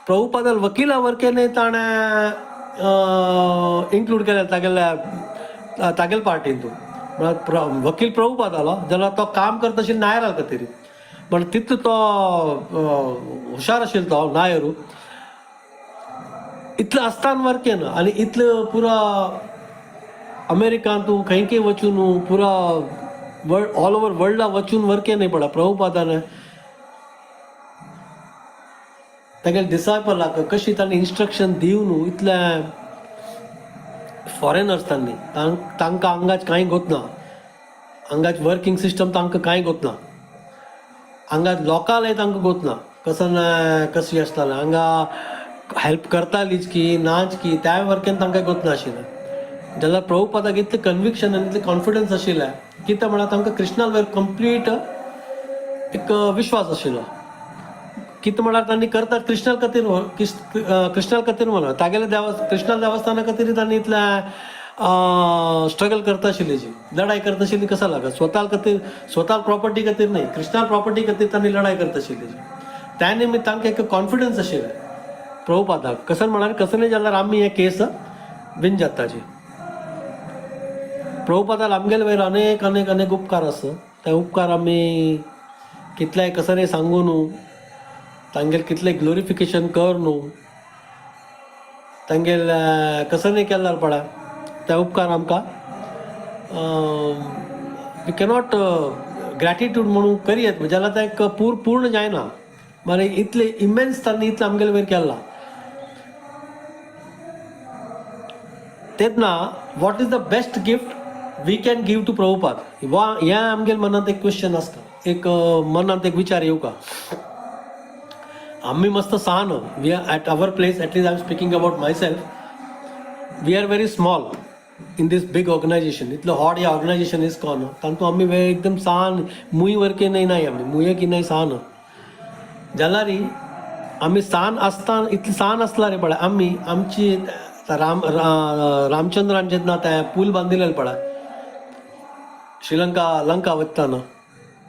प्रभुपादाल वकिला वरकेनय ताणें इन्क्लूड केलें तागेले पार्टींतून. म्हळ्यार वकील प्रभुपादालो जाल्यार तो काम करता आशिल्लो नायरा खातीर. म्हण तितलो तो हुशार आशिल्लो तो नायरू. इतलें आसताना वर्केन आनी इतलें पुरा अमेरिकान तूं खंय खंय वचून पुरा ऑल ओवर वर्ल्डा वचून वर्केन न्ही पळय प्रभुपादान तागेले डिसायपलाक कशी ताणें इन्स्ट्रक्शन दिवन इतल्या फॉरेनर्स तांकां हांगाच कांय गोतना, हांगाच वर्किंग सिस्टम तांकां कांय गोतना, हांगा लोकालय तांकां गोतना कशी आसतालें, हांगा हेल्प करतालीच की नाच की त्या वर्केन तांकां गोतना आशिल्लें. जाल्यार प्रभुपादाक इतलें कन्विक्शन आनी इतलें कॉन्फिडन्स आशिल्लें कितें म्हळ्यार तांकां कृष्णाल वयर कंप्लीट एक विश्वास आशिल्लो. कितें म्हळ्यार तांणी करतात कृष्णाल खातीर म्हणून तागेले कृष्णाल देवस्थाना खातीर तांणी इतलें स्ट्रगल करता आशिल्ली, जी लढाई करता आशिल्ली. कसा लागत स्वता प्रॉपर्टी खातीर न्ही, कृष्णाल प्रॉपर्टी खातीर तांणी लढाई करता आशिल्ली. त्या निमित्त तांकां एक कॉन्फिडन्स आशिल्लें प्रभुपादाक. कसं म्हळ्यार कसं न्ही जाल्यार आमी हे केस विन जाताची. प्रभुपादाल आमगेले वयर अनेक अनेक अनेक उपकार आसा. ते उपकार आमी कितलेंय कसं न्ही सांगू न्हू, तांगेले कितलें ग्लोरिफिकेशन कर न्हू, तांगेले कसं न्ही केल्यार पळय ते उपकार आमकां वी कॅनॉट ग्रॅटिट्यूड म्हणून करियत जाल्यार तें एक पूर्ण जायना. मागीर इतले इमेन्स तांणी इतलें आमगेले वयर केलां. तेन्ना what is the best gift we can give to Prabhupada. हें आमगेल्या मनांत एक क्वेश्चन आसता, एक मनांत एक विचार येवका. आम्ही मस्त सान we are at our place, at least I am speaking about myself. We are very small in this big organization. इतलं हॉट या ऑर्गनायझेशन इज कॉन तांतूं आमी एकदम सान मुय वर्केनय नाय, आमी मुये की नाय सान जाल्यार आमी सान आसता इतली सान आसला रे पळय. आमी आमची रामचंद्रान जेन्ना ते पूल बांदिल्लें पळय श्रीलंका लंका वयताना,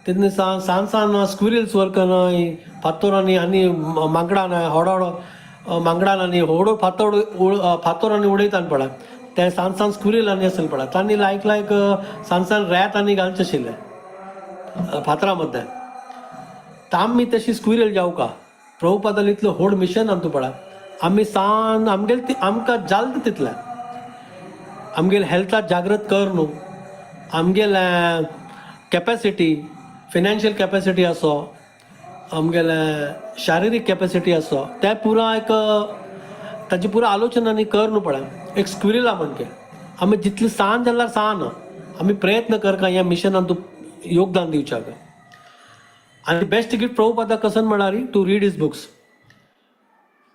तेन्ना सान स्क्विरिल्स वर्कन फातोरांनी आनी मांगडान होडो मांगडान आनी होडो फातोरांनी उडयताना पळय ते सान स्क्विरिलांनी आसले पळय. तांणी लायक सान रॅत आनी घालचे आशिल्ले फातरा मद्दे. आमी तशी स्क्विरल जावका प्रभुपादान इतलो व्हड मिशन आमचो पळय. आमी सान आमकां जाल्लें तितलें आमगेले हेल्थाक जागृत कर न्हू, आमगेले कॅपॅसिटी फिनान्शियल कॅपॅसिटी आसो, आमगेले शारिरीक कॅपॅसिटी आसो, ते पुरा एक ताची पुरा आलोचना न्ही कर न्हू पळय. एक स्क्विरिला म्हणके आमी जितली सान जाल्यार सान आमी प्रयत्न करता ह्या मिशनान तूं योगदान दिवच्याक. आनी बेस्ट गिफ्ट प्रभुपादाक कसं म्हळ्यार to read his books.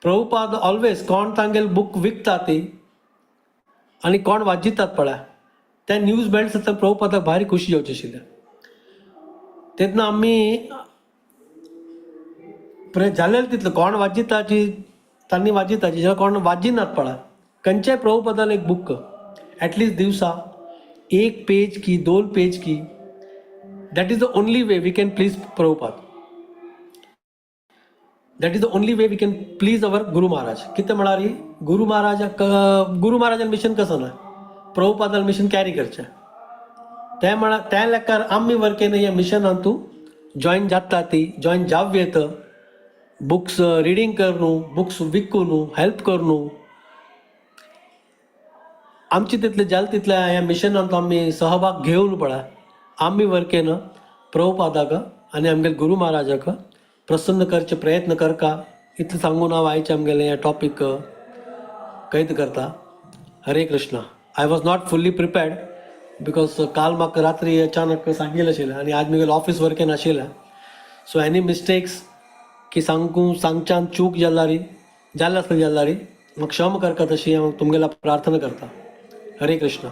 Prabhupada always कोण तांगेले बूक विकता ती आनी कोण वाजितात पळय ते न्यूज मेळटा जाल्यार प्रभुपादाक भारी खुशी जावची आशिल्लें. तेन्ना आमी जालें तितलें कोण वाजिताची तांणी वाजिताची जाल्यार कोण वाजिनात पळय खंयच्याय प्रभुपादान एक बूक ॲटलिस्ट दिवसा 1 पेज की 2 पेज की. That is the only way we can please Prabhupada. That is the only way we can please our guru Maharaj. कितें म्हळ्यार गुरू महाराजान मिशन कसं ना प्रभुपादान मिशन कॅरी करचें. ते म्हळ्यार त्या लेकार आमी वर्केन ह्या मिशनान तूं जॉईन जाता ती जॉईन जाव येत. बुक्स रिडींग कर न्हू, बुक्स विकू न्हू, हेल्प कर न्हू. आमचे तितले जाल तितले ह्या मिशनान आमी सहभाग घेवन पळय आमी वर्केन प्रभुपादाक आनी आमगेले गुरू महाराजाक प्रसन्न करचे प्रयत्न करता. इतलें सांगून हांव आयचे आमगेलें हें टॉपीक कैद करता. हरे Krishna. I was not fully prepared because काल म्हाका रात्री अचानक सांगिल्लें आशिल्लें आनी आज मुगेलें ऑफिस वर्क नाशिल्लें. सो एनी मिस्टेक्स की सांगच्यान चूक जाल्यार म्हाका क्षम करता, तशी हांव तुमगेला प्रार्थना करता. हरे कृष्ण.